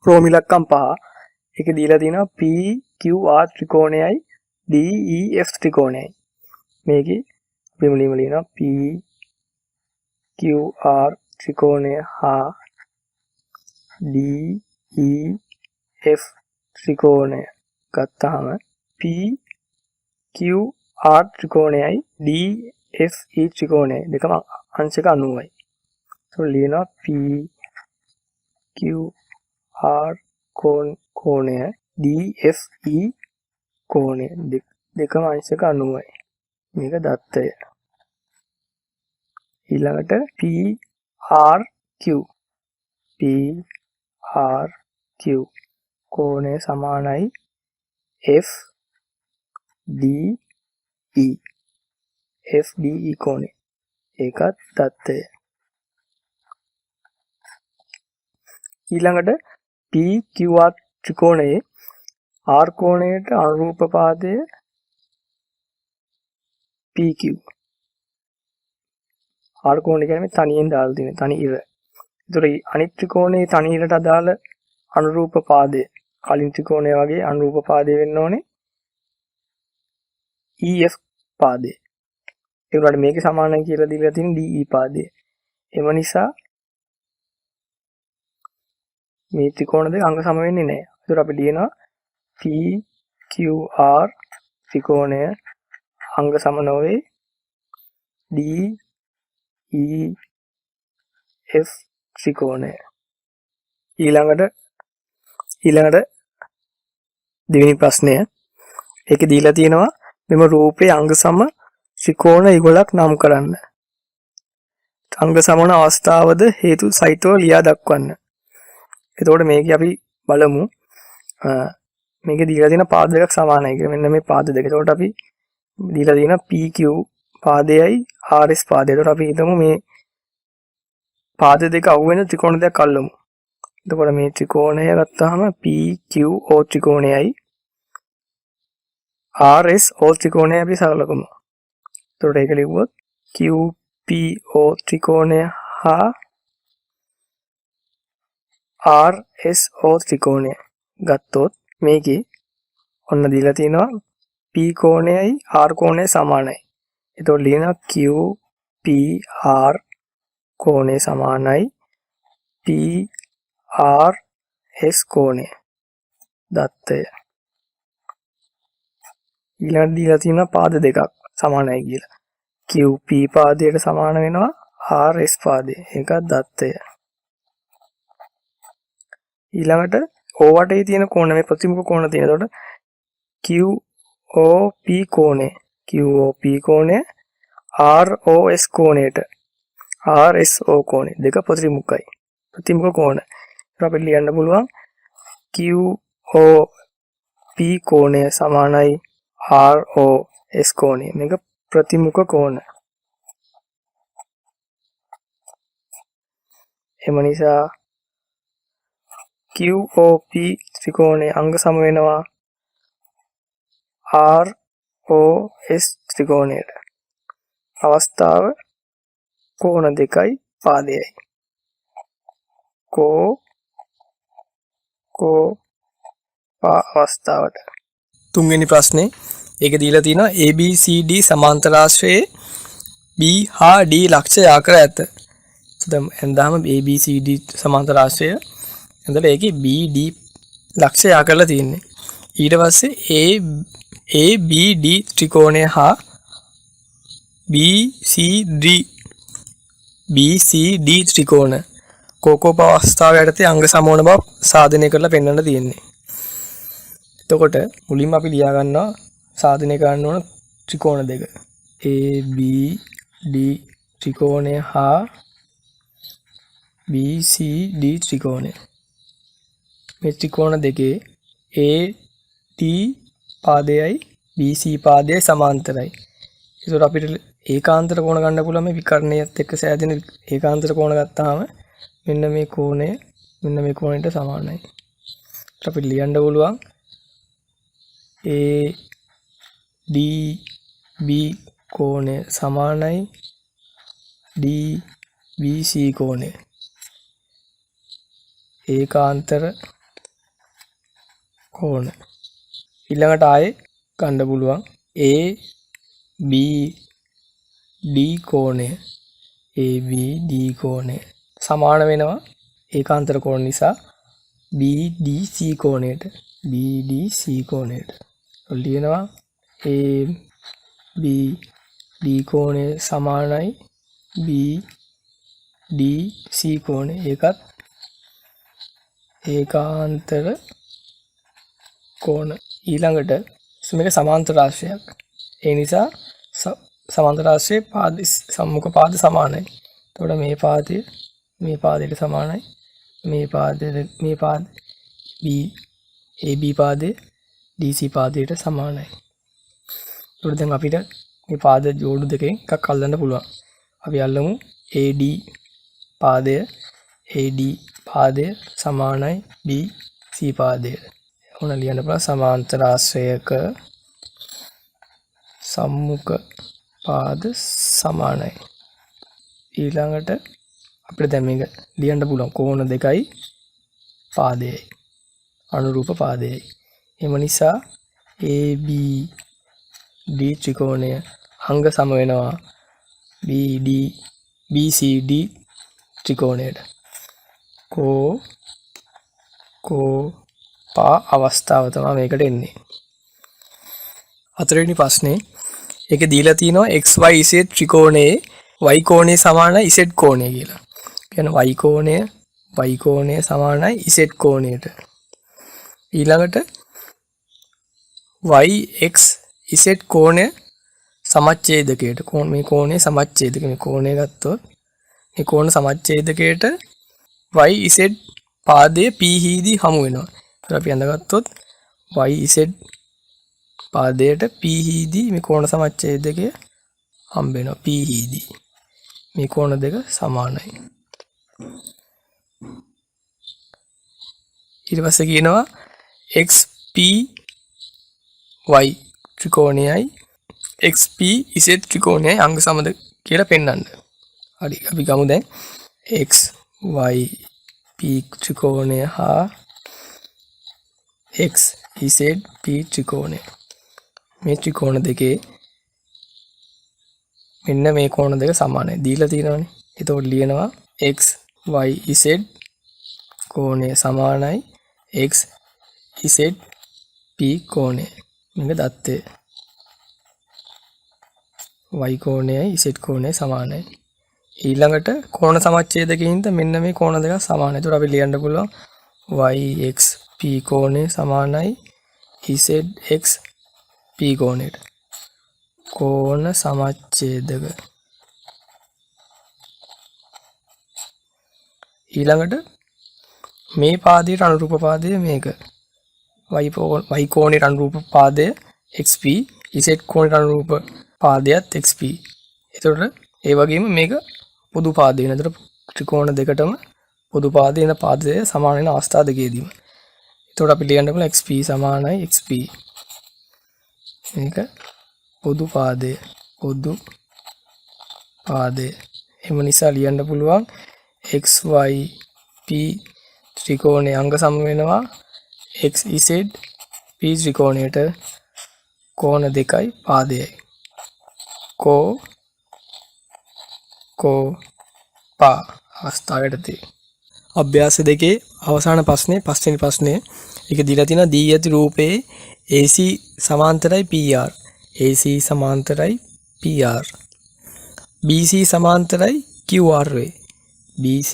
රෝම ඉලක්කම් 5. ඒකේ දීලා තියෙනවා PQR ත්‍රිකෝණයයි DEF ත්‍රිකෝණයයි. මේකේ අපි මුලින්ම ලියනවා PQR ත්‍රිකෝණය හා DEF ත්‍රිකෝණය ගත්තාම PQR ත්‍රිකෝණයයි DFE ත්‍රිකෝණයයි දෙකම අංශක 90යි. So ලියනවා PQR කෝණය DFE කෝණය දෙකම අංශක 90යි. මේක දත්තය. ඊළඟට PRQ කෝණය සමානයි FDE කෝණය. ඒකත් දත්තය. ඊළඟට PQR ත්‍රිකෝණයේ R කෝණයට අනුරූප පාදය PQ. R කෝණය කියන්නේ තනියෙන් දාලා තියෙන තනි ඉර. ඒතර අනිත් ත්‍රිකෝණයේ තනි ඉරට අදාළ අනුරූප පාදය කලින් ත්‍රිකෝණය වගේ අනුරූප පාදය වෙන්න ඕනේ EF පාදය. ඒ වුණාට මේකේ සමානයි කියලා දීලා තියෙන DE පාදය. එම නිසා මේ ත්‍රිකෝණ දෙක අංග සම වෙන්නේ නැහැ. ඒතර අපි ලියනවා PQR ත්‍රිකෝණය අංග සම නොවේ DEF ත්‍රිකෝණය. ඊළඟට දෙවෙනි ප්‍රශ්නය. ඒකේ දීලා තියෙනවා මෙම රූපයේ අංග සම ත්‍රිකෝණ යුගලක් නම් කරන්න. අංග සමන අවස්ථාවද හේතු සහිතව ලියා දක්වන්න. එතකොට මේකේ අපි බලමු මේකේ දීලා තියෙන පාද දෙකක් සමානයි කියලා. මෙන්න මේ පාද දෙක. එතකොට අපි දීලා තියෙන PQ පාදයයි RS පාදය. එතකොට අපි හිතමු මේ පාද දෙක අහුවෙන ත්‍රිකෝණ දෙකක් අල්ලමු. එතකොට මේ ත්‍රිකෝණය ගත්තාම PQO ත්‍රිකෝණයයි RSO ත්‍රිකෝණය අපි සරලකමු. එතකොට ඒක ලිව්වොත් QPO ත්‍රිකෝණය හා RSO ත්‍රිකෝණය ගත්තොත් මේකේ ඔන්න දීලා තියෙනවා P කෝණයයි R කෝණය සමානයි. එතකොට ලියනවා QPR කෝණය සමානයි PRS කෝණය. දත්තය. ඊළඟට දීලා තියෙනවා පාද දෙකක් සමානයි කියලා. QP පාදයට සමාන වෙනවා RS පාදය. ඒකත් දත්තය. ඊළඟට O වටේ තියෙන කෝණ මේ ප්‍රතිමුඛ කෝණ තියෙන. එතකොට QOP කෝණය ROS කෝණයට RSO කෝණය දෙක ප්‍රතිමුඛයි. ප්‍රතිමුඛ කෝණ. ඒක අපිට ලියන්න පුළුවන් QOP කෝණය සමානයි ROS කෝණය. මේක ප්‍රතිමුඛ කෝණ. එම නිසා QOP ත්‍රිකෝණයේ අංග සම වෙනවා ROS ත්‍රිකෝණයට. අවස්ථාව කෝණ දෙකයි පාදයයි. අවස්ථාවට. තුන්වෙනි ප්‍රශ්නේ. ඒක දීලා තියෙනවා ABCD සමාන්තර ආශ්‍රයේ B හා D ලක්ෂය ආකර ඇත. එතනදාම ABCD සමාන්තර ආශ්‍රය එතකොට ඒකේ BD ලක්ෂය ආකරලා තියෙන්නේ. ඊට පස්සේ ABD ත්‍රිකෝණය හා BCD ත්‍රිකෝණ කෝකෝප අවස්ථාව යටතේ අංග සමෝන බව සාධනය කරලා පෙන්වන්න තියෙන්නේ. එතකොට මුලින්ම අපි ලියා ගන්නවා සාධනය කරන්න ඕන ත්‍රිකෝණ දෙක. ABD ත්‍රිකෝණය හා BCD ත්‍රිකෝණය. මේ ත්‍රිකෝණ දෙකේ AD පාදයයි BC පාදයයි සමාන්තරයි. ඒකට අපිට ඒකාන්තර කෝණ ගන්න පුළුවන් මේ විකර්ණයත් එක්ක සෑදෙන ඒකාන්තර කෝණ ගත්තාම මෙන්න මේ කෝණය මෙන්න මේ කෝණයට සමානයි. අපිට ලියන්න පුළුවන් ADB කෝණය සමානයි DBC කෝණය. ඒකාන්තර කෝණ. ඊළඟට ආයේ ගන්න පුළුවන් A B D කෝණය. A B D කෝණය සමාන වෙනවා ඒකාන්තර කෝණ නිසා BDC කෝණයට. BDC කෝණයට. ලියනවා A B D කෝණය සමානයි BDC කෝණය. ඒකත් ඒකාන්තර කෝණ. ඊළඟට මේක සමාන්තර රාශියක්. ඒ නිසා සමාන්තර රාශියේ පාද සම්මුඛ පාද සමානයි. එතකොට මේ පාදයට සමානයි. මේ පාද B AB පාදයේ DC පාදයට සමානයි. එතකොට දැන් අපිට මේ පාද ජෝඩු දෙකෙන් එකක් අල්ලන්න පුළුවන්. අපි අල්ලමු AD පාදය සමානයි BC පාදයට. ඕන ලියන්න පුළුවන් සමාන්තර ආශ්‍රයක සම්මුඛ පාද සමානයි. ඊළඟට අපිට දැන් මේක ලියන්න පුළුවන් කෝණ දෙකයි පාදයයි අනුරූප පාදයයි. එම නිසා ABD ත්‍රිකෝණය අංග සම වෙනවා BCD ත්‍රිකෝණයට. පා අවස්ථාව තමයි මේකට එන්නේ. හතරවෙනි ප්‍රශ්නේ ඒක දීලා තියෙනවා XYZ ත්‍රිකෝණයේ y කෝණය සමානයි z කෝණය කියලා. කියන්නේ y කෝණය සමානයි z කෝණයට. ඊළඟට yx z කෝණය සමච්ඡේදකයට. මේ කෝණේ සමච්ඡේදක මේ කෝණය ගත්තොත් මේ කෝණ සමච්ඡේදකයට yz පාදයේ p හිදී හමු වෙනවා. ඒත් අපි අඳගත්තොත් yz පාදයට p හිදී මේ කෝණ සමච්ඡේදකය හම්බ වෙනවා. p හිදී මේ කෝණ දෙක සමානයි. ඊට පස්සේ කියනවා xpy ත්‍රිකෝණයයි xpz ත්‍රිකෝණයයි අංග සමද කියලා පෙන්වන්න. හරි අපි ගමු දැන් xyp ත්‍රිකෝණය හා xzp ත්‍රිකෝණය. මේ ත්‍රිකෝණ දෙකේ මෙන්න මේ කෝණ දෙක සමානයි දීලා තියෙනවානේ. එතකොට ලියනවා xyz කෝණය සමානයි xzp කෝණය. මේක දත්තේ y කෝණයයි z කෝණය සමානයි. ඊළඟට කෝණ සමච්ඡේදකයින්ද මෙන්න මේ කෝණ දෙක සමානයි. ඒතකොට අපි ලියන්න පුළුවන් yxp කෝණය සමානයි zxp කෝණයට. කෝණ සමච්ඡේදක. ඊළඟට මේ පාදයට අනුරූප පාදය මේක y කෝණයට අනුරූප පාදය xp z කෝණයට අනුරූප පාදයත් xp. එතකොට ඒ වගේම මේක පොදු පාදය වෙන. එතකොට ත්‍රිකෝණ දෙකටම පොදු පාදය වෙන පාදය සමාන වෙන අවස්ථා දෙකේදීම. එතකොට අපි ලියන්න පුළුවන් xp සමානයි xp. මේක පොදු පාදය. එම නිසා ලියන්න පුළුවන් xyp ත්‍රිකෝණයේ අංග සම වෙනවා xzp ත්‍රිකෝණයට කෝණ දෙකයි පාදයයි. පා අවස්ථාවකට තේ. අභ්‍යාස දෙකේ අවසාන ප්‍රශ්නේ පස්වෙනි ප්‍රශ්නේ. ඒක දීලා තියෙනවා දී ඇති රූපයේ AC සමාන්තරයි PR. AC සමාන්තරයි PR. BC සමාන්තරයි QR වේ. BC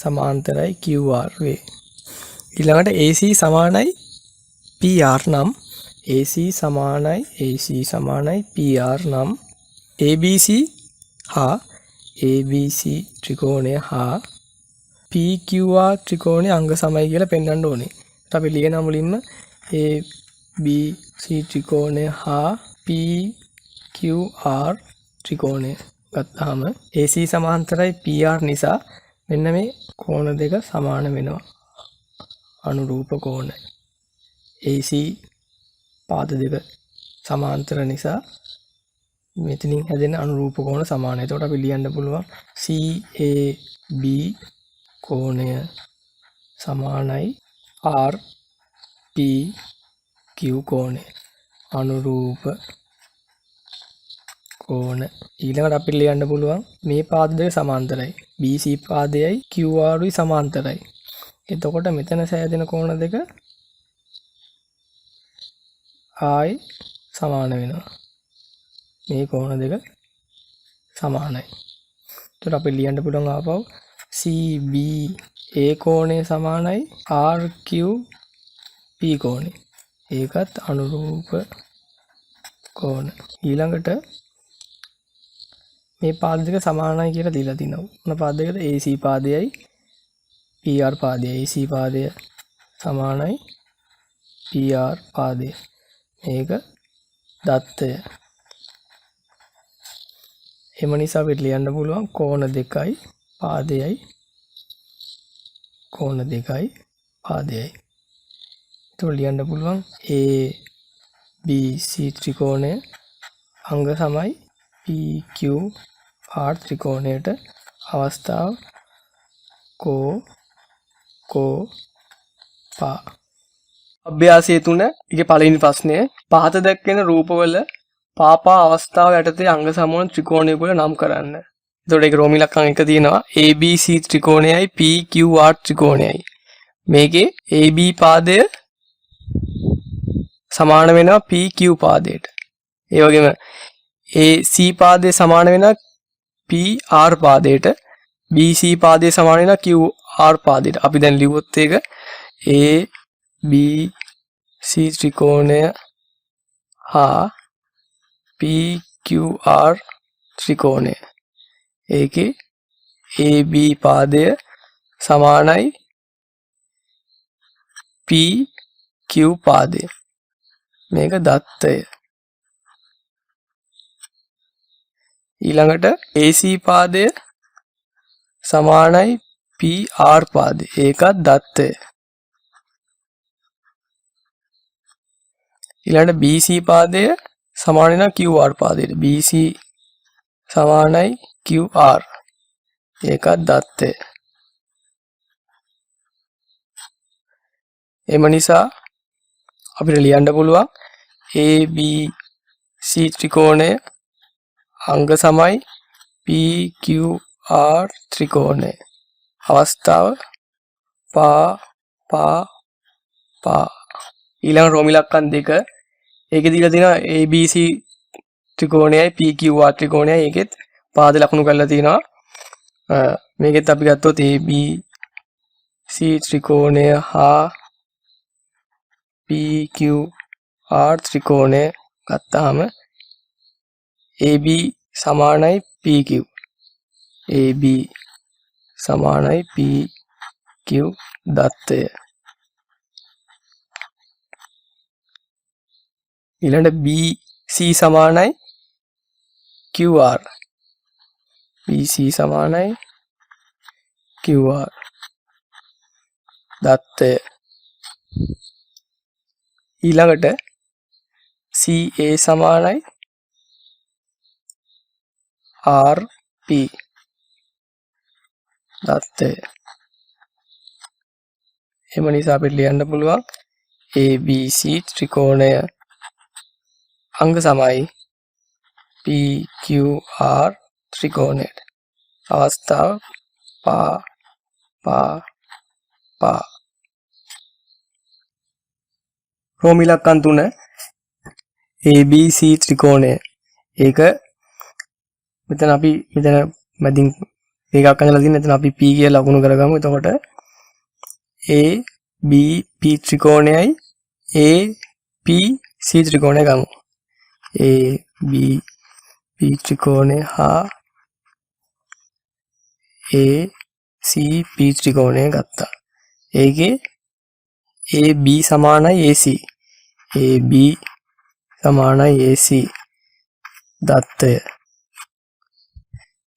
සමාන්තරයි QR වේ. ඊළඟට AC සමානයි PR නම් AC සමානයි PR නම් ABC හා ABC ත්‍රිකෝණය හා PQR ත්‍රිකෝණය අංග සමයි කියලා පෙන්වන්න ඕනේ. අපි ලියනවා මුලින්ම ABC ත්‍රිකෝණය හා PQR ත්‍රිකෝණය ගත්තාම AC සමාන්තරයි PR නිසා මෙන්න මේ කෝණ දෙක සමාන වෙනවා. අනුරූප කෝණ. AC පාද දෙක සමාන්තර නිසා මෙතනින් හැදෙන අනුරූප කෝණ සමානයි. එතකොට අපි ලියන්න පුළුවන් CAB කෝණය සමානයි PQ කෝණය අනුරූප කෝණ. ඊළඟට අපිට ලියන්න පුළුවන් මේ පාද දෙක සමාන්තරයි. BC පාදයයි QR යි සමාන්තරයි. එතකොට මෙතන සෑදෙන කෝණ දෙක ආයි සමාන වෙනවා. මේ කෝණ දෙක සමානයි. එතකොට අපි ලියන්න පුළුවන් ආපහු CBA කෝණය සමානයි RQP කෝණය. ඒකත් අනුරූප කෝණ. ඊළඟට මේ පාද දෙක සමානයි කියලා දීලා තිනවා. මොන පාද දෙකද? AC පාදයයි PR පාදයයි. AC පාදය සමානයි PR පාදය. මේක දත්තය. එම නිසා අපිට ලියන්න පුළුවන් කෝණ දෙකයි පාදයයි කෝණ දෙකයි පාදයයි. එතකොට ලියන්න පුළුවන් ABC ත්‍රිකෝණය අංග සමයි PQR ත්‍රිකෝණයට අවස්ථාව පා. අභ්‍යාසය 3 ඊගේ පළවෙනි ප්‍රශ්නය පහත දැක්වෙන රූපවල පාපා අවස්ථාව යටතේ අංග සමවන ත්‍රිකෝණය වල නම් කරන්න. එතකොට ඒක රෝමී ලක්ෂණ එක තියෙනවා ABC ත්‍රිකෝණයයි PQR ත්‍රිකෝණයයි. මේකේ AB පාදය සමාන වෙනවා PQ පාදයට. ඒ වගේම AC පාදය සමාන වෙනවා PR පාදයට. BC පාදය සමාන වෙනවා QR පාදයට. අපි දැන් ලිව්වොත් ඒක ABC ත්‍රිකෝණය හා PQR ත්‍රිකෝණය. ඒකේ AB පාදය සමානයි PQ පාදය. මේක දත්තය. ඊළඟට AC පාදය සමානයි PR පාදය. ඒකත් දත්තය. ඊළඟට BC පාදය සමාන වෙනවා QR පාදයට. BC සමානයි QR. ඒකත් දත්තය. එම නිසා අපිට ලියන්න පුළුවන් ABC ත්‍රිකෝණය අංග සමයි PQR ත්‍රිකෝණය. අවස්ථාව පා. ඊළඟ රෝමී ලක්ෂණ දෙක ඒකේ දීලා තියෙනවා ABC ත්‍රිකෝණයයි PQR ත්‍රිකෝණයයි. ඒකෙත් පාද ලකුණු කරලා තියෙනවා. මේකෙත් අපි ගත්තොත් ABC ත්‍රිකෝණය හා PQR ත්‍රිකෝණය ගත්තාම AB සමානයි PQ. AB සමානයි PQ දත්තය. ඊළඟට BC සමානයි QR. BC සමානයි QR දත්තය. ඊළඟට CA සමානයි RP දත්තය. එම නිසා අපිට ලියන්න පුළුවන් ABC ත්‍රිකෝණය අංග සමයි PQR ත්‍රිකෝණයට. අවස්ථාව පා. රෝමී ලක්ෂණ 3 ABC ත්‍රිකෝණය. ඒක මෙතන අපි මෙතන මැදින් මේකක් අඳලා තියෙන. එතන අපි P කියලා ලකුණු කරගමු. එතකොට ABP ත්‍රිකෝණයයි APC ත්‍රිකෝණය ගමු. ABP ත්‍රිකෝණය හා ACP ත්‍රිකෝණය ගත්තා. ඒකේ AB සමානයි AC. AB සමානයි AC දත්තය.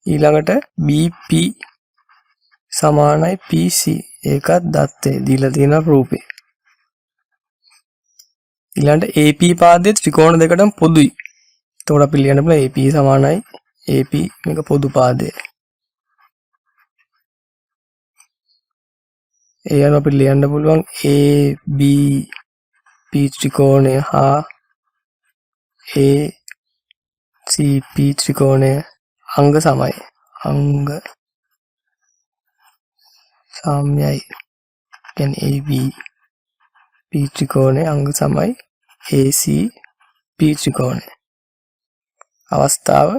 ඊළඟට BP සමානයි PC. ඒකත් දත්තය දීලා තියෙන රූපේ. ඊළඟට AP පාදයේ ත්‍රිකෝණ දෙකටම පොදුයි. එතකොට අපි ලියන්න පුළුවන් AP සමානයි AP මේක පොදු පාදය. ඒ අනුව අපිට ලියන්න පුළුවන් AB ත්‍රිකෝණය හා ACP ත්‍රිකෝණය අංග සමයි. අංග සාම්‍යයි. කියන්නේ ABP ත්‍රිකෝණය අංග සමයි ACP ත්‍රිකෝණය. අවස්ථාව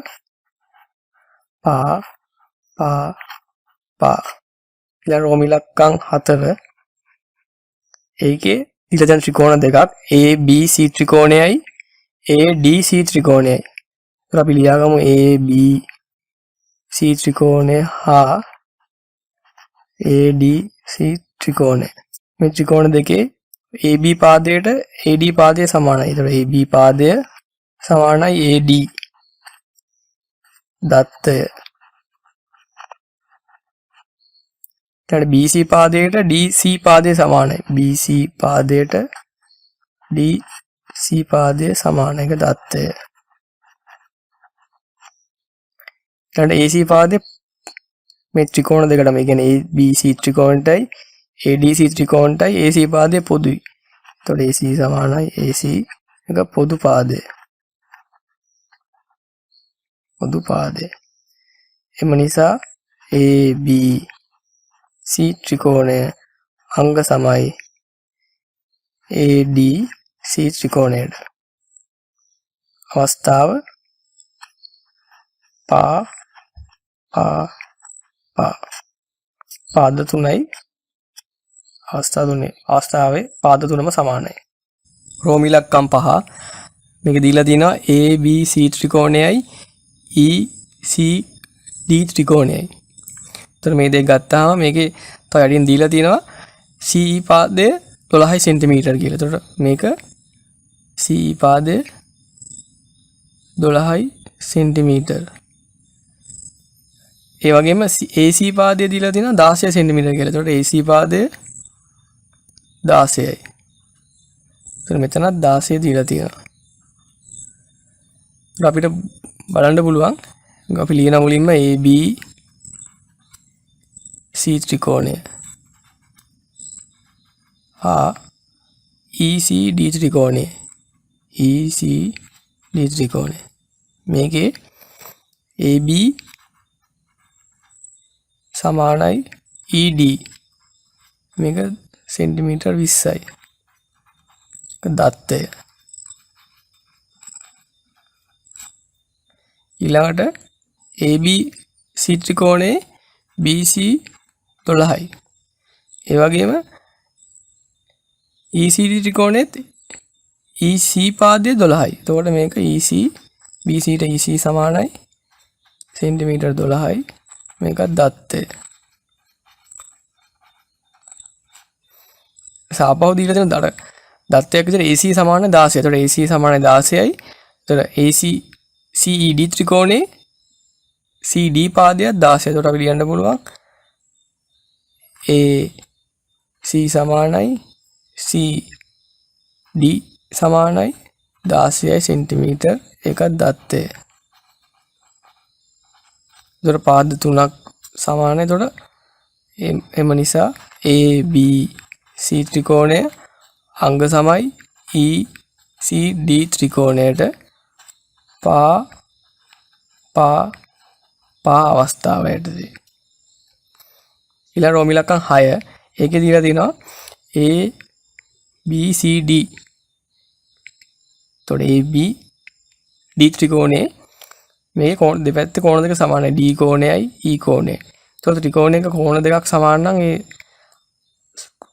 පා ඊළඟ රෝම ඉලක්කම් 4 ඒකේ දීලා තියෙන ත්‍රිකෝණ දෙකක් ABC ත්‍රිකෝණයයි ADC ත්‍රිකෝණයයි. ඒත් අපි ලියාගමු ABC ත්‍රිකෝණය හා ADC ත්‍රිකෝණය. මේ ත්‍රිකෝණ දෙකේ AB පාදයට AD පාදය සමානයි. ඒතකොට AB පාදය සමානයි AD. දත්තය. ඊට BC පාදයට DC පාදය සමානයි. BC පාදයට DC පාදය සමාන එක දත්තය. ඊට AC පාදේ මේ ත්‍රිකෝණ දෙකට මේ කියන්නේ ABC ත්‍රිකෝණයටයි ADC ත්‍රිකෝණයටයි AC පාදය පොදුයි. එතකොට AC සමානයි AC එක පොදු පාදය. පොදු පාදය. එම නිසා ABC ත්‍රිකෝණය අංග සමයි ADC ත්‍රිකෝණයට. අවස්ථාව පාද තුනයි අවස්ථාවේ පාද තුනම සමානයි. රෝම ඉලක්කම් 5 මේක දීලා තිනවා ABC ත්‍රිකෝණයයි ECD ත්‍රිකෝණයයි. එතකොට මේ දෙක ගත්තාම මේකේ තව යටින් දීලා තිනවා CE පාදය 12 සෙන්ටිමීටර් කියලා. එතකොට මේක CE පාදය 12 සෙන්ටිමීටර්. ඒ වගේම AC පාදය දීලා තිනවා 16 සෙන්ටිමීටර් කියලා. එතකොට AC පාදය 16යි. එතකොට මෙතනත් 16 දීලා තියෙනවා. අපිට බලන්න පුළුවන් අපි ලියන මුලින්ම ABC ත්‍රිකෝණය හා ECD ත්‍රිකෝණය මේකේ AB සමානයි ED මේක සෙන්ටිමීටර් 20යි. දත්තය. ඊළඟට ABC ත්‍රිකෝණයේ BC 12යි. ඒ වගේම ECD ත්‍රිකෝණෙත් EC පාදය 12යි. එතකොට මේක EC BC ට EC සමානයි සෙන්ටිමීටර් 12යි. මේක දත්තය. සාපහු දීලා තියෙන දත්තයක් විදිහට AC සමාන 16. එතකොට AC සමාන 16යි. එතකොට AC CED ත්‍රිකෝණේ CD පාදයක් 16. එතකොට අපි ලියන්න පුළුවන් AC සමානයි CD සමානයි 16 සෙන්ටිමීටර්. ඒක දත්තය. එතකොට පාද තුනක් සමානයි. එතකොට එම නිසා ABC ත්‍රිකෝණය අංග සමයි ECD ත්‍රිකෝණයට පා අවස්ථාවයටදී. ඊළඟ රෝම ඉලක්කම් 6 ඒකේ දීලා තිනවා ABCD. එතකොට ABD ත්‍රිකෝණයේ මේ කෝණ දෙපැත්තේ කෝණ දෙක සමානයි. D කෝණයයි E කෝණයයි. එතකොට ත්‍රිකෝණයක කෝණ දෙකක් සමාන නම් ඒ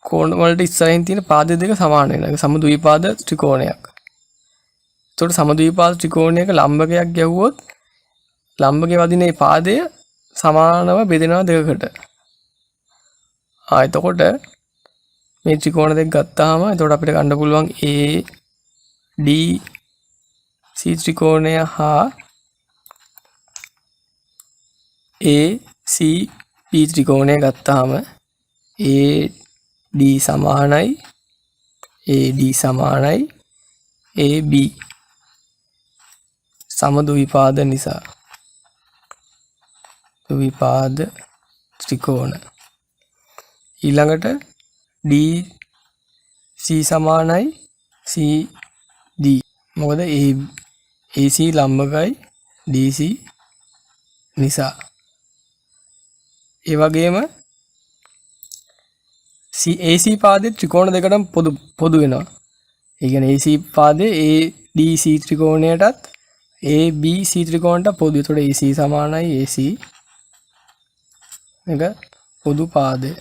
කෝණ වලට ඉස්සරහින් තියෙන පාද දෙක සමාන වෙනවා. ඒක සමද්විපාද ත්‍රිකෝණයක්. එතකොට සමද්විපාද ත්‍රිකෝණයක ලම්බකයක් ගැහුවොත් ලම්බකයේ වදින මේ පාදය සමානව බෙදෙනවා දෙකකට. එතකොට මේ ත්‍රිකෝණ දෙක ගත්තාම එතකොට අපිට ගන්න පුළුවන් ADC ත්‍රිකෝණය හා ACP ත්‍රිකෝණය ගත්තාම AD සමානයි AB සමද්විපාද නිසා ද්විපාද ත්‍රිකෝණ. ඊළඟට DC සමානයි CD. මොකද AC ලම්බකයි DC නිසා. ඒ වගේම AC පාදේ ත්‍රිකෝණ දෙකටම පොදු වෙනවා. ඒ කියන්නේ AC පාදේ ADC ත්‍රිකෝණයටත් ABC ත්‍රිකෝණයට පොදු. ඒතකොට AC සමානයි AC එක පොදු පාදය.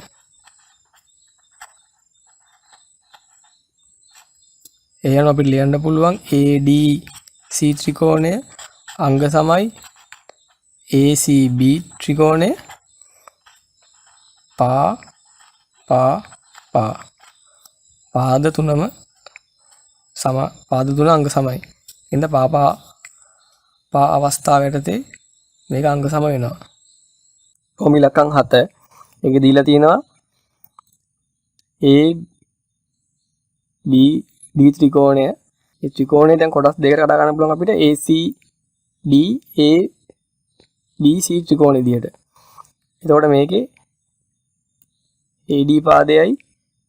එහෙනම් අපිට ලියන්න පුළුවන් ADC ත්‍රිකෝණය අංග සමයි ACB ත්‍රිකෝණය පාද තුනම පාද තුන අංග සමයි. එඳ පා අවස්ථාව යටතේ මේක අංග සම වෙනවා. කොහොම ඉලක්කම් 7 ඒක දීලා තියෙනවා ABD ත්‍රිකෝණය. මේ ත්‍රිකෝණය දැන් කොටස් දෙකකට කඩා ගන්න පුළුවන් අපිට ACD ABC ත්‍රිකෝණ විදියට. එතකොට මේකේ AD පාදයයි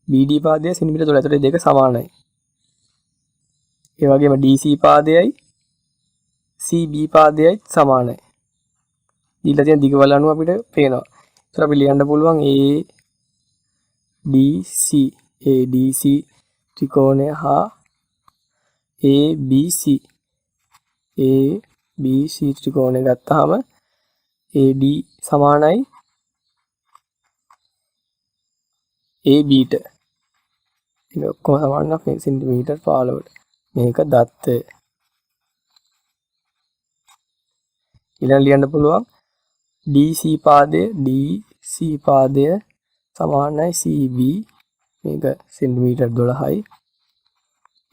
BD පාදයයි සෙන්ටිමීටර් 12. ඒතකොට දෙක සමානයි. ඒ වගේම DC පාදයයි CB පාදයයි සමානයි. දීලා තියෙන දිග වල අනුව අපිට පේනවා. ඒතර අපි ලියන්න පුළුවන් ADC ත්‍රිකෝණය හා ABC ත්‍රිකෝණය ගත්තාම AD සමානයි AB ට. ඒක ඔක්කොම සමාන නම් සෙන්ටිමීටර් 15ට. මේක දත්තය. ඊළඟ ලියන්න පුළුවන් DC පාදය සමානයි CB. මේක සෙන්ටිමීටර් 12යි.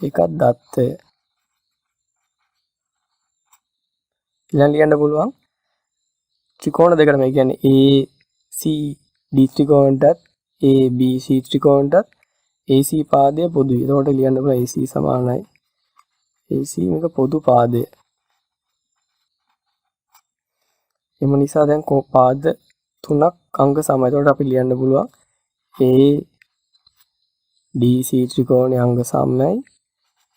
ඒකත් දත්තය. ඊළඟ ලියන්න පුළුවන් ත්‍රිකෝණ දෙකම ඒ කියන්නේ ACD ත්‍රිකෝණයටත් ABC ත්‍රිකෝණයටත් AC පාදය පොදුයි. එතකොට ලියන්න පුළුවන් AC සමානයි AC මේක පොදු පාදය. එම නිසා දැන් පාද තුනක් අංග සමයි. එතකොට අපි ලියන්න පුළුවන් ADC ත්‍රිකෝණය අංග සමයි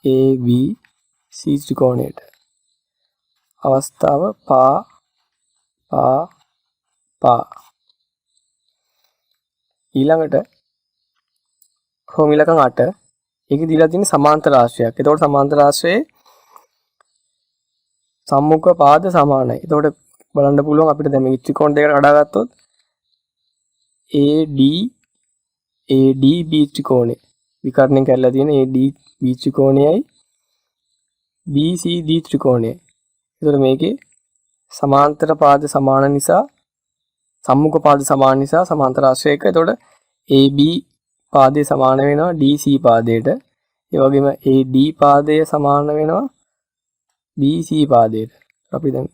ABC ත්‍රිකෝණයට. අවස්ථාව පා ඊළඟට රෝම ඉලක්කම් 8 ඒකේ දීලා තියෙන සමාන්තර ආශ්‍රයයක්. එතකොට සමාන්තර ආශ්‍රයේ සම්මුඛ පාද සමානයි. එතකොට බලන්න පුළුවන් අපිට දැන් මේ ත්‍රිකෝණ දෙකට කඩා ගත්තොත් ADB ත්‍රිකෝණය විකර්ණයෙන් කරලා තියෙන ADB ත්‍රිකෝණයයි BCD ත්‍රිකෝණයයි. එතකොට මේකේ සමාන්තර පාද සමාන නිසා සම්මුඛ පාද සමාන නිසා සමාන්තර ආශ්‍රයයක. එතකොට AB පාදය සමාන වෙනවා DC පාදයට. ඒ වගේම AD පාදය සමාන වෙනවා BC පාදයට. අපි දැන්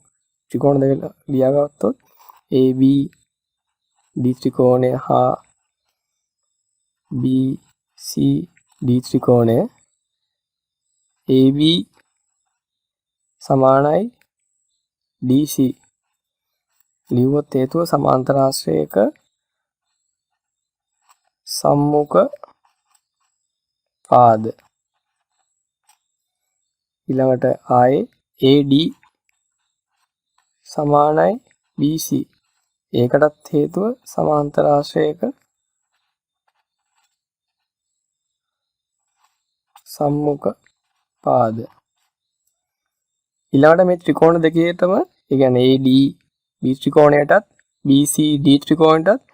ත්‍රිකෝණ දෙක ලියාගත්තොත් ABD ත්‍රිකෝණය හා BCD ත්‍රිකෝණය AB සමානයි DC ලියුවොත් හේතුව සමාන්තර ආශ්‍රයයක සම්මුඛ පාද. ඊළඟට ආයේ AD සමානයි BC. ඒකටත් හේතුව සමාන්තර ආශ්‍රයයක සම්මුඛ පාද. ඊළඟට මේ ත්‍රිකෝණ දෙකේටම ඒ කියන්නේ AD B ත්‍රිකෝණයටත් BCD ත්‍රිකෝණයටත්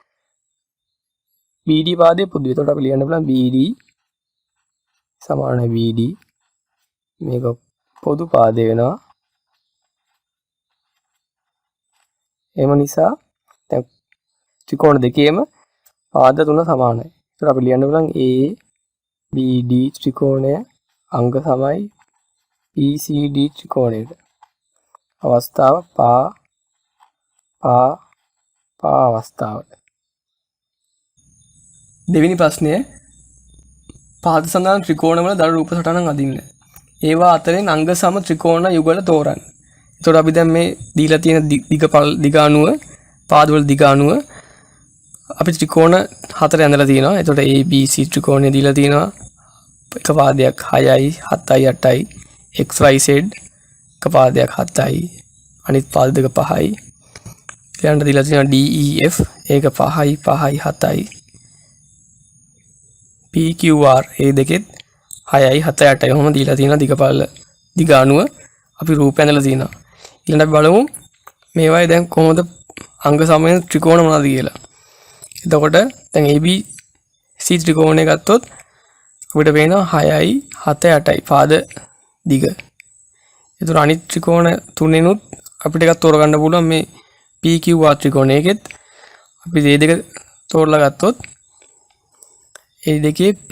BD පාදයේ පොදුයි. එතකොට අපි ලියන්න පුළුවන් BD සමානයි BD. මේක පොදු පාදය වෙනවා. එම නිසා දැන් ත්‍රිකෝණ දෙකේම පාද තුන සමානයි. එතකොට අපි ලියන්න පුළුවන් ABD ත්‍රිකෝණය අංග සමයි BCD ත්‍රිකෝණයට. අවස්ථාව පා අවස්ථාවට. දෙවෙනි ප්‍රශ්නය පාද සඳහන් ත්‍රිකෝණවල දර රූප සටහනක් අදින්න. ඒවා අතරින් අංග සම ත්‍රිකෝණ යුගල තෝරන්න. එතකොට අපි දැන් මේ දීලා තියෙන දිග අණුව පාදවල දිග අණුව අපි ත්‍රිකෝණ හතර ඇඳලා තියෙනවා. එතකොට ABC ත්‍රිකෝණය දීලා තියෙනවා එක පාදයක් 6යි 7යි 8යි XYZ එක පාදයක් 7යි අනිත් පාද දෙක 5යි ඊළඟට දීලා තියෙනවා DEF ඒක 5යි 5යි 7යි PQR ඒ දෙකෙත් 6යි 7යි 8යි ඔහොම දීලා තියෙනවා දිගපළ දිග අණුව අපි රූපය ඇඳලා තියෙනවා ඊළඟට අපි බලමු මේවායේ දැන් කොහොමද අංග සමයෙන් ත්‍රිකෝණ මොනවද කියලා එතකොට දැන් ABC ත්‍රිකෝණය ගත්තොත් අපිට පේනවා 6යි 7යි 8යි පාද දිග. ඒතර අනිත් ත්‍රිකෝණ තුනෙනුත් අපිට එකක් තෝරගන්න පුළුවන් මේ PQR ත්‍රිකෝණයකෙත් අපි මේ දෙක තෝරලා ගත්තොත් ඒ දෙකේ P.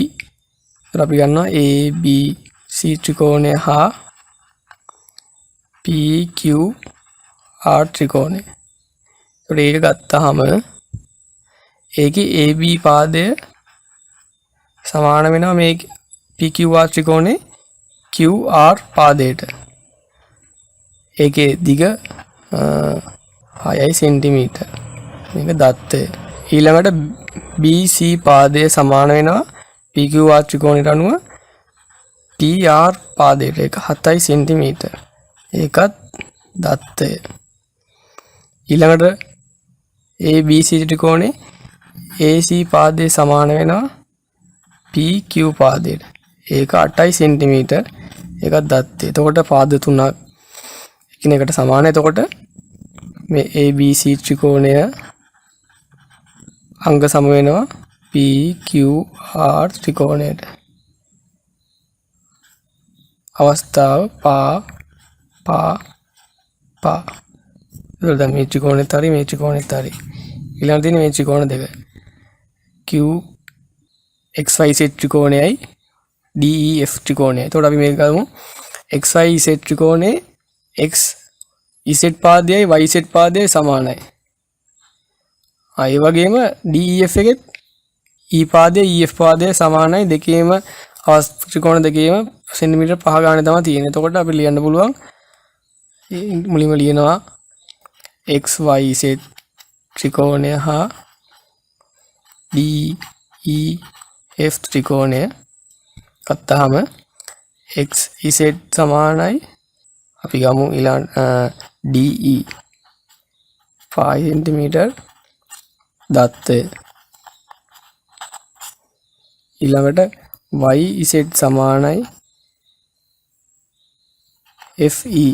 ඒතර අපි ගන්නවා ABC ත්‍රිකෝණය හා PQR ත්‍රිකෝණය. ඒතර ඒක ගත්තාම ඒකේ AB පාදය සමාන වෙනවා මේ PQR ත්‍රිකෝණේ QR පාදයට. ඒකේ දිග 6 සෙන්ටිමීටර්. මේක දත්තය. ඊළඟට BC පාදය සමාන වෙනවා PQR ත්‍රිකෝණයට අනුව PR පාදයට. ඒක 7 සෙන්ටිමීටර්. ඒකත් දත්තය. ඊළඟට ABC ත්‍රිකෝණේ AC පාදය සමාන වෙනවා PQ පාදයට. ඒක 8 සෙන්ටිමීටර්. ඒකත් දත්තේ. එතකොට පාද තුනක් එකිනෙකට සමානයි. එතකොට මේ ABC ත්‍රිකෝණය අංග සම වෙනවා PQR ත්‍රිකෝණයට. අවස්ථාව පා. එතකොට දැන් මේ ත්‍රිකෝණෙත් හරි මේ ත්‍රිකෝණෙත් හරි. ඊළඟ තියෙන මේ ත්‍රිකෝණ දෙක. Q XYZ ත්‍රිකෝණයයි DEF ත්‍රිකෝණයයි. එතකොට අපි මේක ගමු XYZ ත්‍රිකෝණේ XZ පාදයයි YZ පාදයයි සමානයි. ඒ වගේම DEF එකෙත් E පාදය EF පාදය සමානයි. දෙකේම ත්‍රිකෝණ දෙකේම සෙන්ටිමීටර් 5 ගානේ තමයි තියෙන්නේ. එතකොට අපි ලියන්න පුළුවන් මුලින්ම ලියනවා XYZ ත්‍රිකෝණය හා DEF ත්‍රිකෝණය ගත්තාම XZ සමානයි අපි ගමු ඊළඟ DE 5 සෙන්ටිමීටර් දත්තය. ඊළඟට YZ සමානයි FE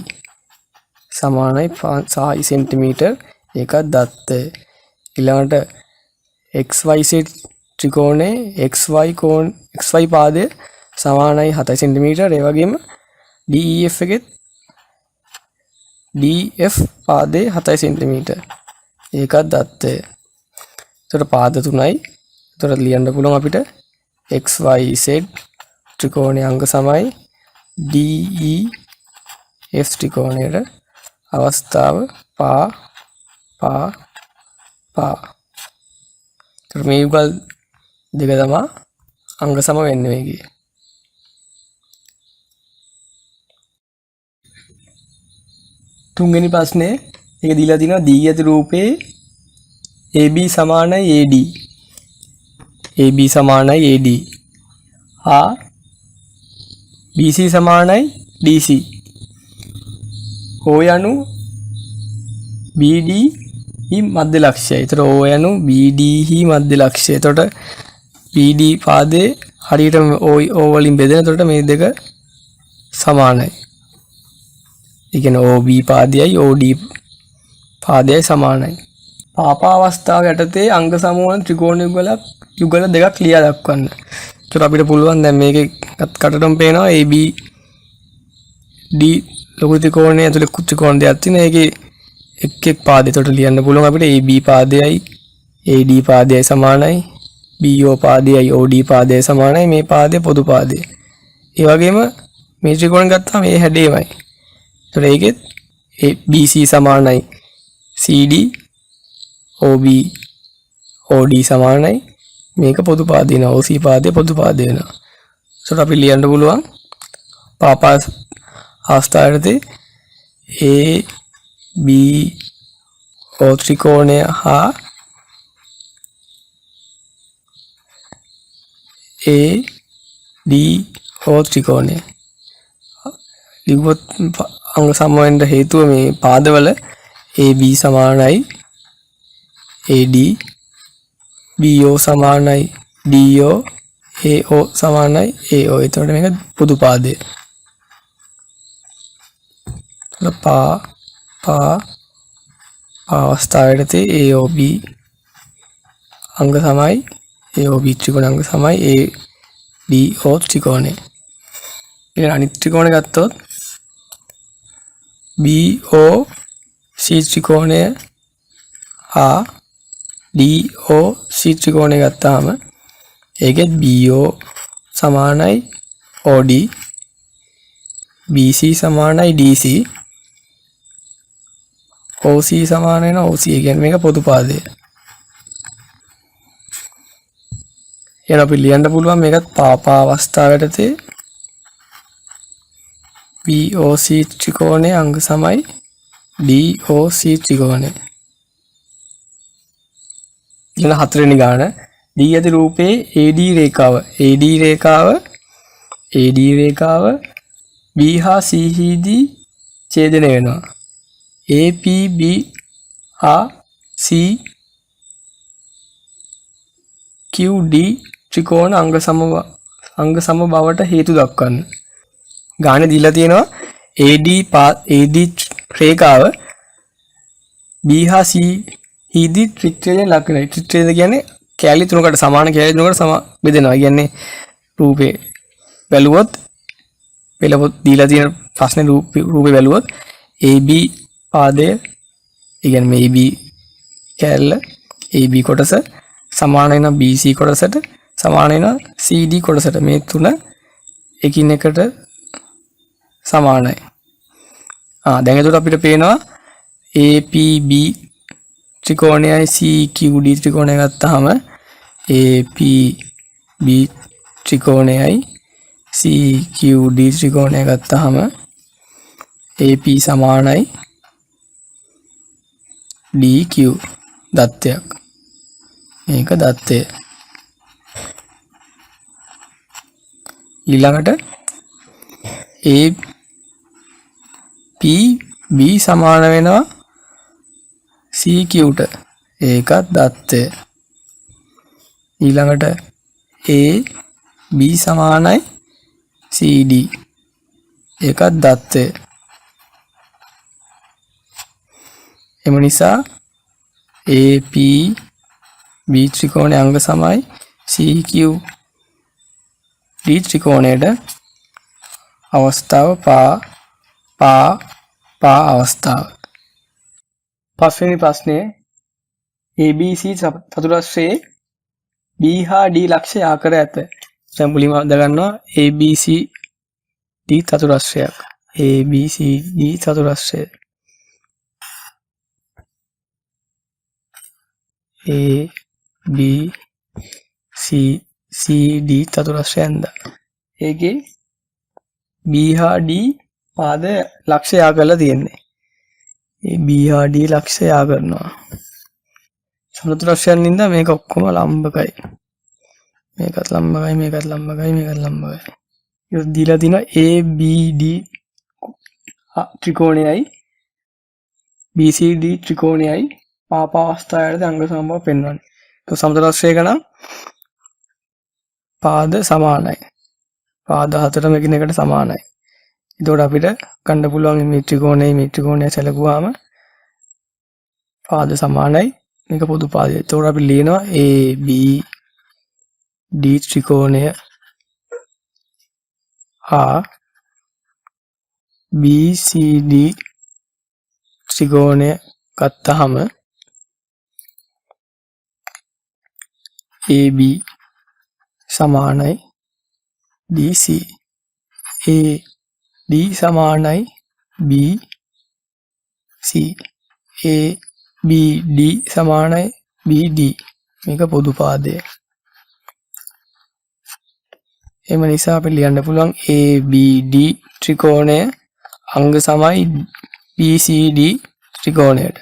සමානයි 6 සෙන්ටිමීටර් ඒකත් දත්තය. ඊළඟට XYZ ත්‍රිකෝණේ XY පාදය සමානයි 7 සෙන්ටිමීටර්. ඒ වගේම DEF එකෙත් DF පාදේ 7 සෙන්ටිමීටර්. ඒකත් දත්තය. එතකොට පාද තුනයි. එතකොට ලියන්න පුළුවන් අපිට XYZ ත්‍රිකෝණයේ අංග සමයි DEF ත්‍රිකෝණයට අවස්ථාව පා. එතකොට මේ යුගල් දෙක තමයි අංග සම වෙන්නේ මේකේ. තුන්වෙනි ප්‍රශ්නේ ඒක දීලා තිනවා දී ඇති රූපේ AB සමානයි AD. AB සමානයි AD. හා BC සමානයි DC. O යනු BD හි මධ්‍ය ලක්ෂ්‍යය. ඒතර O යනු BD හි මධ්‍ය ලක්ෂ්‍යය. එතකොට BD පාදේ හරියට O වලින් බෙදෙන. එතකොට මේ දෙක සමානයි. ඒ කියන්නේ OB පාදයයි OD පාදයයි සමානයි. පාපා අවස්ථාව යටතේ අංග සමූහ ත්‍රිකෝණ යුගල දෙකක් ලියා දක්වන්න. ඒතර අපිට පුළුවන් දැන් මේකේ කටටම පේනවා AB D ලඝු ත්‍රිකෝණය ඇතුලේ ත්‍රිකෝණ දෙකක් තියෙනවා. ඒකේ එක් පාදයකට ලියන්න පුළුවන් අපිට AB පාදයයි AD පාදයයි සමානයි. BO පාදයයි OD පාදයයි සමානයි. මේ පාදය පොදු පාදය. ඒ වගේම මේ ත්‍රිකෝණ ගත්තාම මේ හැඩයමයි. එතකොට ඒකෙත් BC සමානයි CD OB OD සමානයි. මේක පොදු පාදය වෙනවා. OC පාදය පොදු පාදය වෙනවා. එතකොට අපි ලියන්න පුළුවන් පාපා අවස්ථාවේදී ABO ත්‍රිකෝණය හා AD DO ත්‍රිකෝණය. ලිව්වොත් අංග සම වෙන්න හේතුව මේ පාදවල AB සමානයි AD, BO සමානයි DO, AO සමානයි AO. එතකොට මේක පොදු පාදය. පා අවස්ථාවේදී AOB අංග සමයි AOB ත්‍රිකෝණ අංග සමයි ABO ත්‍රිකෝණය. ඊළඟ අනිත් ත්‍රිකෝණය ගත්තොත් BOC ත්‍රිකෝණය හා DOC ත්‍රිකෝණය ගත්තාම ඒකෙත් BO සමානයි OD, BC සමානයි DC, OC සමාන වෙන OC. කියන්නේ මේක පොදු පාදය. එහෙනම් අපි ලියන්න පුළුවන් මේකත් පා අවස්ථාවේදී BOC ත්‍රිකෝණයේ අංග සමයි DOC ත්‍රිකෝණය. ඊළඟ හතරවෙනි ගාන D ඇති රූපේ AD රේඛාව B හා C හිදී ඡේදනය වෙනවා. APB හා CQD ත්‍රිකෝණ අංග සම බවට හේතු දක්වන්න. ගානේ දීලා තියෙනවා AD රේඛාව B හා C හිදී ත්‍රිත්වයෙන් ලක් වෙනවා. ත්‍රිත්වය කියන්නේ කැලි තුනකට සමාන කැලි තුනකට බෙදෙනවා. කියන්නේ රූපේ බැලුවොත් පෙළපොත් දීලා තියෙන ප්‍රශ්නේ රූපේ බැලුවොත් AB පාදය, ඒ කියන්නේ මේ AB කැල්ල AB කොටස සමාන වෙන BC කොටසට සමාන වෙන CD කොටසට. මේ තුන එකින් එකට සමානයි. දැන් එතකොට අපිට පේනවා APB ත්‍රිකෝණයයි CQD ත්‍රිකෝණය ගත්තාම APB ත්‍රිකෝණයයි CQD ත්‍රිකෝණය ගත්තාම AP සමානයි DQ දත්තයක්. මේක දත්තය. ඊළඟට APB සමාන වෙනවා CQට. ඒකත් දත්තය. ඊළඟට AB සමානයි CD. ඒකත් දත්තය. එම නිසා APB ත්‍රිකෝණයේ අංග සමයි CQD ත්‍රිකෝණයට අවස්ථාව පා අවස්ථාව. පස්වෙනි ප්‍රශ්නේ ABC චතුරස්‍රයේ B හා D ලක්ෂය ආකර ඇත. දැන් මුලින්ම හඳගන්නවා ABCD චතුරස්‍රයක්. ABCD චතුරස්‍රය. ABCD චතුරස්‍රයෙන්ද ඒකේ B හා D පාද ලක්ෂය ආ කරලා තියෙන්නේ. ඒ B හා D ලක්ෂය ආ කරනවා. සමතුලිතයෙන් නින්ද මේක ඔක්කොම ලම්බකයි. මේකත් ලම්බකයි, මේකත් ලම්බකයි, මේකත් ලම්බකයි. ඒක දීලා තිනවා ABD ත්‍රිකෝණයයි BCD ත්‍රිකෝණයයි පාපාවස්ථාවේදී අංග සමබව පෙන්වන්නේ. તો සමතුලිතය ගණන් පාද සමානයි. පාද හතරම එකිනෙකට සමානයි. එතකොට අපිට ගන්න පුළුවන් මේ ත්‍රිකෝණය සැලකුවාම පාද සමානයි. මේක පොදු පාදය. එතකොට අපි ලියනවා ABD ත්‍රිකෝණය හා BCD ත්‍රිකෝණය ගත්තාම AB සමානයි DC, AD සමානයි BC, ABD සමානයි BD. මේක පොදු පාදය. එම නිසා අපි ලියන්න පුළුවන් ABD ත්‍රිකෝණය අංග සමයි BCD ත්‍රිකෝණයට.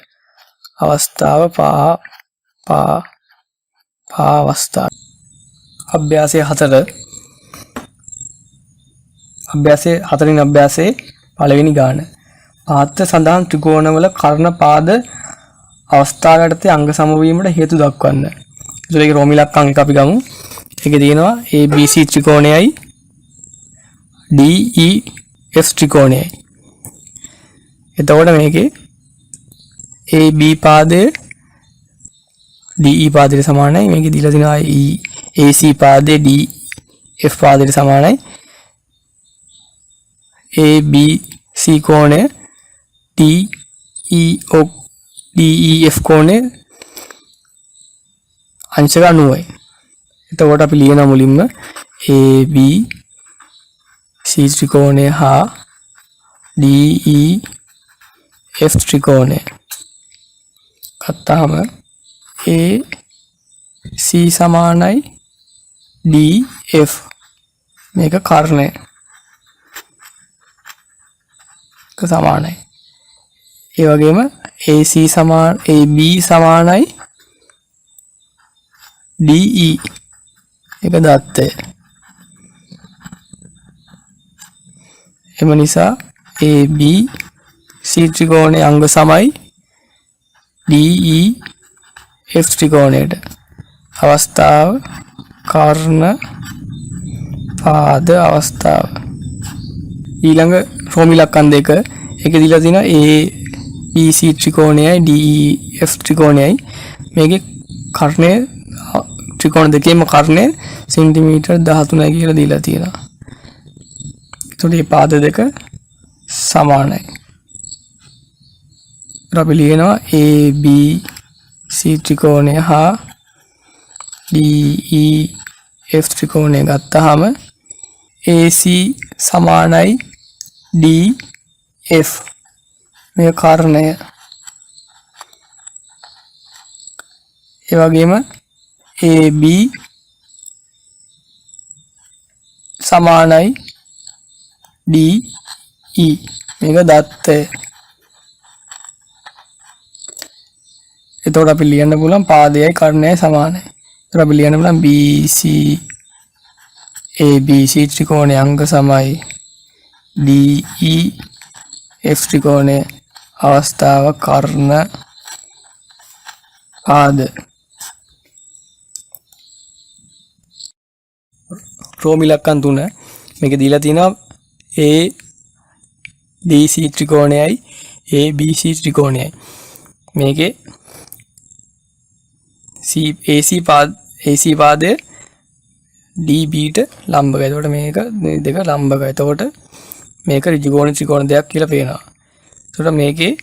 අවස්ථාව පා අවස්ථාව. අභ්‍යාසය 4 අභ්‍යාසයේ හතරවෙනි අභ්‍යාසයේ පළවෙනි ගාන. පාත්‍ර සඳහන් ත්‍රිකෝණවල කර්ණ පාද අවස්ථාව යටතේ අංග සමවීමට හේතු දක්වන්න. ඒතර ඒක රෝම ඉලක්කම් එක අපි ගමු. ඒකේ තියෙනවා ABC ත්‍රිකෝණයයි DEF ත්‍රිකෝණයයි. එතකොට මේකේ AB පාදය DE පාදයට සමානයි. මේකේ දීලා තියෙනවා AC පාදය DF පාදයට සමානයි. ABC කෝණය DEF කෝණය අංශක 90යි. එතකොට අපි ලියන මුලින්ම ABC ත්‍රිකෝණය හා DEF ත්‍රිකෝණය ගත්තාම AC සමානයි DF මේක කර්ණය සමානයි. ඒ වගේම AC සමාන AB සමානයි DE එක දත්තය. එම නිසා ABC ත්‍රිකෝණයේ අංග සමයි DEF ත්‍රිකෝණයට. අවස්ථාව කර්ණ පාද අවස්ථාව. ඊළඟ රෝම ඉලක්කම් දෙක ඒකේ දීලා තියෙනවා ABC ත්‍රිකෝණයයි DEF ත්‍රිකෝණයයි. මේකේ කර්ණය ත්‍රිකෝණ දෙකේම කර්ණය සෙන්ටිමීටර් 13යි කියලා දීලා තියෙනවා. එතකොට මේ පාද දෙක සමානයි. අපි ලියනවා ABC ත්‍රිකෝණය හා DEF ත්‍රිකෝණය ගත්තාම AC සමානයි DF මේ කර්ණය. ඒ වගේම AB සමානයි DE මේක දත්තය. එතකොට අපි ලියන්න පුළුවන් පාදයයි කර්ණයයි සමානයි. එතකොට අපි ලියන්න පුළුවන් BC ABC ත්‍රිකෝණයේ අංග සමයි DEF ත්‍රිකෝණයේ අවස්ථාව කර්ණ පාද. රෝම ඉලක්කම් 3 මේකේ දීලා තියෙනවා ADC ත්‍රිකෝණයයි ABC ත්‍රිකෝණයයි. මේකේ AC පාදය DBට ලම්බකයි. එතකොට මේක මේ දෙක ලම්බකයි. එතකොට මේක ඍජුකෝණ ත්‍රිකෝණ දෙයක් කියලා පේනවා. එතකොට මේකේ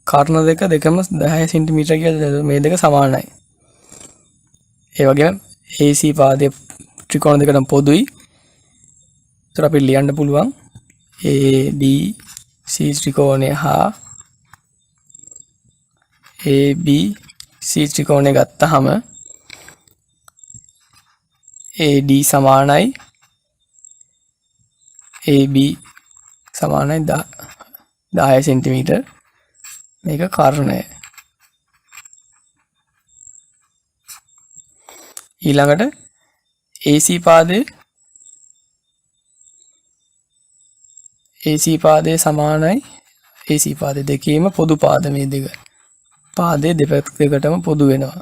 කර්ණ දෙකම 10 සෙන්ටිමීටර කියලා මේ දෙක සමානයි. ඒ වගේම AC පාදයේ ත්‍රිකෝණ දෙකටම පොදුයි. එතකොට අපි ලියන්න පුළුවන් ADC ත්‍රිකෝණය හා ABC ත්‍රිකෝණය ගත්තාම AD සමානයි AB සමානයි 10 සෙන්ටිමීටර මේක කර්ණය. ඊළඟට AC පාදයේ සමානයි AC පාද දෙකේම පොදු පාද මේ දෙක. පාදයේ දෙපැත්තකටම පොදු වෙනවා.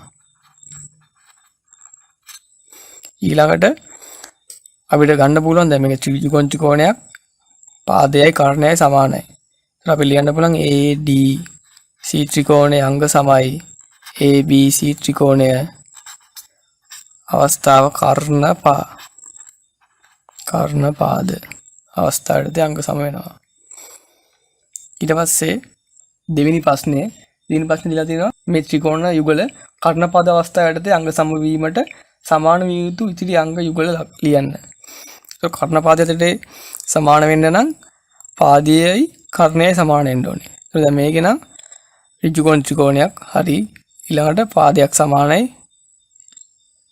ඊළඟට අපිට ගන්න පුළුවන් දැන් මේක ත්‍රිකෝණ ත්‍රිකෝණයක් පාදයයි කර්ණයයි සමානයි. ඒත් අපි ලියන්න පුළුවන් ADC ත්‍රිකෝණයේ අංග සමයි ABC ත්‍රිකෝණය අවස්ථාව කර්ණ පාද අවස්ථාවට අංග සම වෙනවා. ඊට පස්සේ දෙවෙනි ප්‍රශ්නේ දීලා තියෙනවා මේ ත්‍රිකෝණ යුගල කර්ණ පාද අවස්ථාවට අංග සම වීමට සමාන විය යුතු ඉතිරි අංග යුගල ලියන්න. ඒක කර්ණ පාදයට සමාන වෙන්න නම් පාදයයි කර්ණයයි සමාන වෙන්න ඕනේ. ඒක දැන් මේකේ නම් ඍජුකෝණ ත්‍රිකෝණයක් හරි ඊළඟට පාදයක් සමානයි.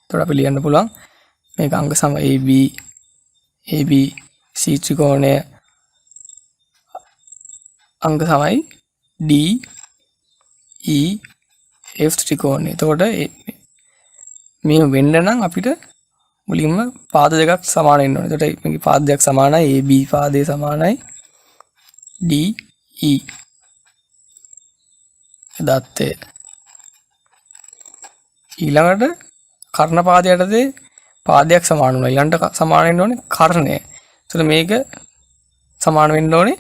එතකොට අපි ලියන්න පුළුවන් මේක අංග සම ABC ත්‍රිකෝණය අංග සමයි DEF ත්‍රිකෝණය. එතකොට මේ වෙන්න නම් අපිට මුලින්ම පාද දෙකක් සමාන වෙන්න ඕනේ. එතකොට මේකේ පාද දෙකක් සමානයි. AB පාදයේ සමානයි DE දත්තය. ඊළඟට කර්ණ පාදය යටතේ පාදයක් සමාන වෙනවා. ඊළඟට සමාන වෙන්න ඕනේ කර්ණය. එතකොට මේක සමාන වෙන්න ඕනේ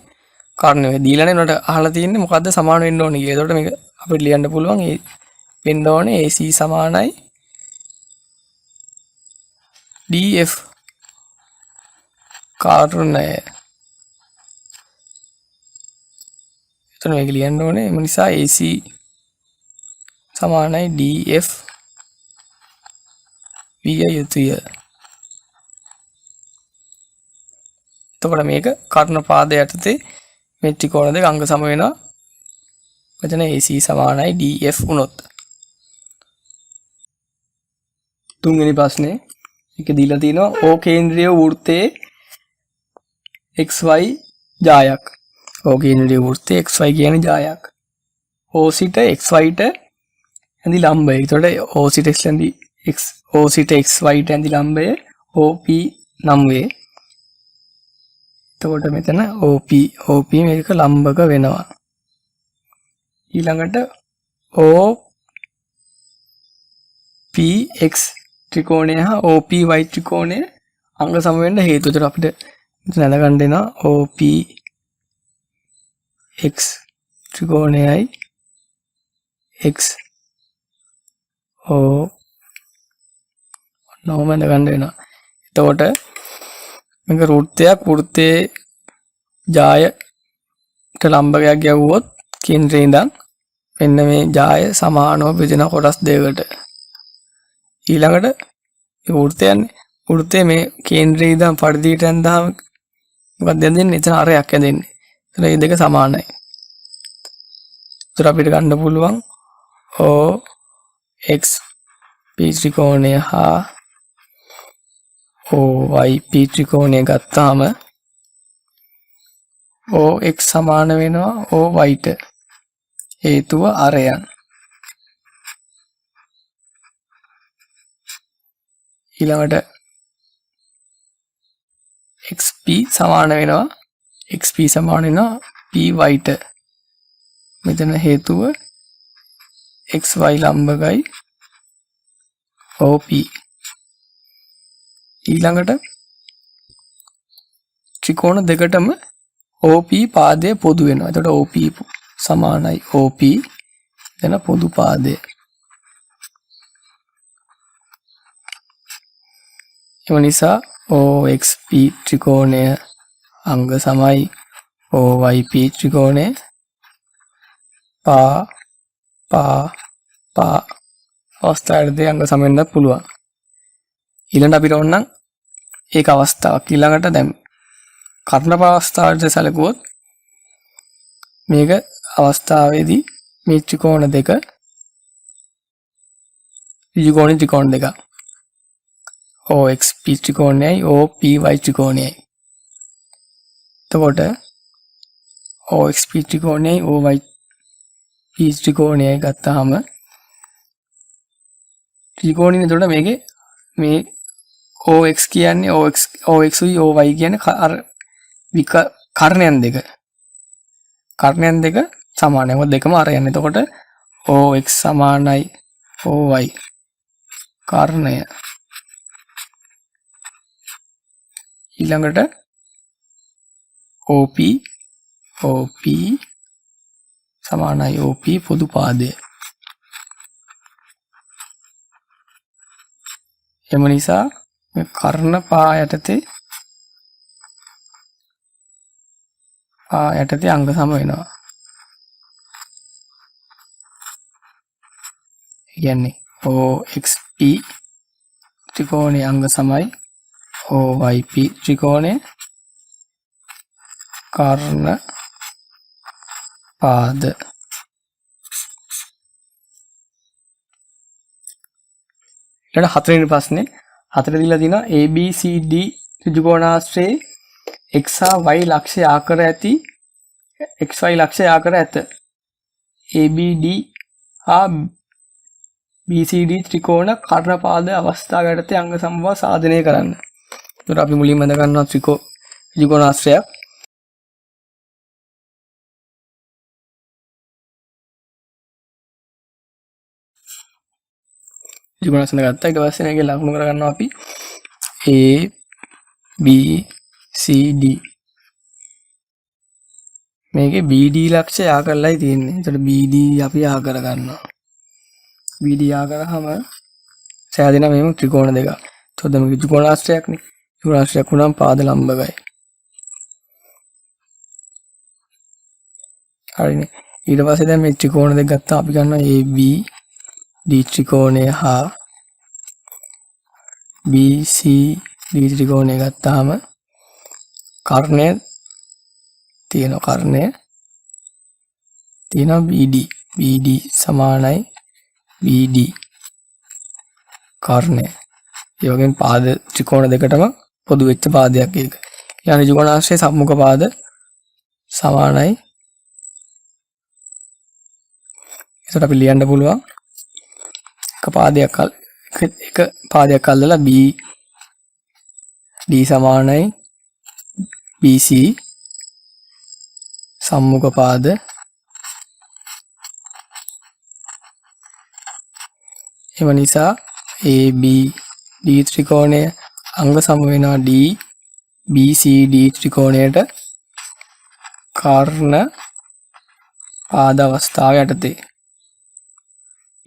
කර්ණය. දීලානේ උනට අහලා තියෙන්නේ මොකද්ද සමාන වෙන්න ඕනේ කියලා. එතකොට මේක අපිට ලියන්න පුළුවන් ඒ වෙන්න ඕනේ AC සමානයි DF කර්ණය. එතන මේක ලියන්න ඕනේ. ඒ නිසා AC සමානයි DF විය යුතුය. එතකොට මේක කර්ණ පාද යටතේ මේ ත්‍රිකෝණ දෙක අංග සම වෙනවා. මෙතන AC සමානයි DF වුණොත්. තුන්වෙනි ප්‍රශ්නේ එක දීලා තිනවා O කේන්ද්‍රීය වෘත්තයේ XY ජායක්. O කේන්ද්‍රීය වෘත්තයේ XY කියන්නේ ජායක්. O සිට XY ට ඇඳි ලම්බය. එතකොට O සිට X ඇඳි O සිට XY ට ඇඳි ලම්බය OP නම් වේ. එතකොට මෙතන OP මේක ලම්බක වෙනවා. ඊළඟට OPX ත්‍රිකෝණය හා OPY ත්‍රිකෝණය අංග සම වෙන්න හේතු. ඒතර අපිට දැනගන්න දෙනවා OPX ත්‍රිකෝණයයි XO නෝම දැනගන්න වෙනවා. එතකොට මේක වෘත්තයේ ජායට ලම්බකයක් ගැව්වොත් කේන්ද්‍රයේ ඉඳන් මෙන්න මේ ජාය සමානව බෙදෙන කොටස් දෙකකට. ඊළඟට වෘත්තයේ මේ කේන්ද්‍රයේ ඉඳන් පරිධියට ඇඳාම මොකක්ද දෙන්නේ? එතන අරයක් ඇදෙන්නේ. එතන මේ දෙක සමානයි. ඒතර අපිට ගන්න පුළුවන් OXP ත්‍රිකෝණය හා OYP ත්‍රිකෝණය ගත්තාම OX සමාන වෙනවා OY ට. හේතුව අරයන්. ඊළඟට XP සමාන වෙනවා PY ට. මෙතන හේතුව XY ලම්බකයි OP. ඊළඟට ත්‍රිකෝණ දෙකටම OP පාදය පොදු වෙනවා. එතකොට OP සමානයි OP එතන පොදු පාදය. ඒ නිසා OXP ත්‍රිකෝණය අංග සමයි OYP ත්‍රිකෝණය පා අවස්ථාවේදී අංග සම වෙන්න පුළුවන්. ඊළඟට අපිට ඕන නම් ඒක අවස්ථාවක්. ඊළඟට දැන් කර්ණ අවස්ථාවට සැලකුවොත් මේක අවස්ථාවේදී මේ ත්‍රිකෝණ දෙක ත්‍රිකෝණ දෙක OXP ත්‍රිකෝණයයි OPY ත්‍රිකෝණයයි. එතකොට OXP ත්‍රිකෝණයයි OYP ත්‍රිකෝණයයි ගත්තාම ත්‍රිකෝණිනේ. එතකොට මේකේ මේ OX කියන්නේ OX උයි OY කියන්නේ අර කර්ණයන් දෙක. කර්ණයන් දෙක සමානයි. මොකද දෙකම අර යන්නේ. එතකොට OX සමානයි OY කර්ණය. ඊළඟට OP සමානයි OP පොදු පාදය. එම නිසා මේ කර්ණ පා යටතේ අංග සම වෙනවා. ඒ කියන්නේ OXP ත්‍රිකෝණයේ අංග සමයි OYP ත්‍රිකෝණයේ කර්ණ පාද. ඊට හතරවෙනි ප්‍රශ්නේ හතර දීලා තිනවා ABCD ත්‍රිකෝණාශ්‍රයේ x හා y ලක්ෂ්‍ය ආකර ඇති xy ලක්ෂ්‍ය ආකර ඇත. ABD හා BCD ත්‍රිකෝණ කර්ණපාද අවස්ථාව යටතේ අංග සමබව සාධනය කරන්න. ඒතර අපි මුලින්ම හඳ ගන්නවා ත්‍රිකෝණාශ්‍රයක්. ත්‍රිකෝණාශ්‍රය ගත්තා. ඊට පස්සේ මේකේ ලකුණු කරගන්නවා අපි A B C D. මේකේ BD ලක්ෂය යා කරලායි තියෙන්නේ. ඒතර BD අපි යා කරගන්නවා. BD යා කරාම සෑදෙන මේක ත්‍රිකෝණ දෙකක්. එතකොට මේක ත්‍රිකෝණාශ්‍රයක්නේ. ත්‍රිකෝණාශ්‍රයක් වුණාම පාද ලම්බකයි. හරිනේ. ඊට පස්සේ දැන් මේ ත්‍රිකෝණ දෙක ගත්තා අපි ගන්නවා AB D ත්‍රිකෝණය හා BC D ත්‍රිකෝණය ගත්තාම කර්ණය තියෙනවා BD සමානයි BD කර්ණය. ඒ වගේම පාද ත්‍රිකෝණ දෙකටම පොදු වෙච්ච පාදයක් ඒක. ඊළඟ ත්‍රිකෝණාශ්‍රයේ සම්මුඛ පාද සමානයි. ඒකට අපි ලියන්න පුළුවන් එක පාදයක් අල්ලලා BD සමානයි BC සම්මුඛ පාද එම නිසා AB D ත්‍රිකෝණය අංග සම වෙනවා D BCD ත්‍රිකෝණයට කර්ණ පාද අවස්ථාව යටතේ.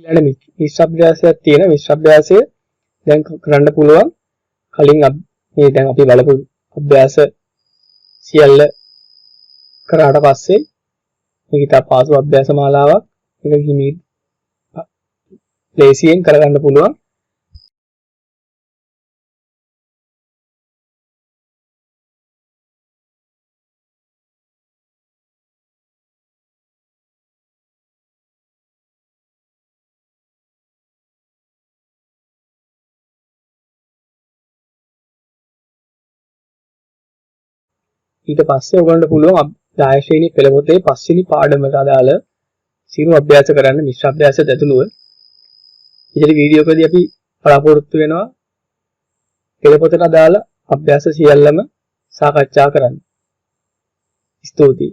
ඊළඟ මිශ්‍ර අභ්‍යාසයක් තියෙන මිශ්‍ර අභ්‍යාසය දැන් කරන්න පුළුවන්. කලින් මේ දැන් අපි බලපු අභ්‍යාස සියල්ල කරාට පස්සේ මේක ඉතා පාසු අභ්‍යාස මාලාවක්. මේක හිමී ලේසියෙන් කරගන්න පුළුවන්. ඊට පස්සේ ඔයගොල්ලන්ට පුළුවන් 10 ශ්‍රේණි පෙළ පොතේ 5 වෙනි පාඩමට අදාළ සියලු අභ්‍යාස කරන්න මිශ්‍ර අභ්‍යාසයට ඇතුළුව. ඉතින් වීඩියෝ එකදී අපි බලාපොරොත්තු වෙනවා පෙළ පොතට අදාළ අභ්‍යාස සියල්ලම සාකච්ඡා කරන්න. ස්තුතියි.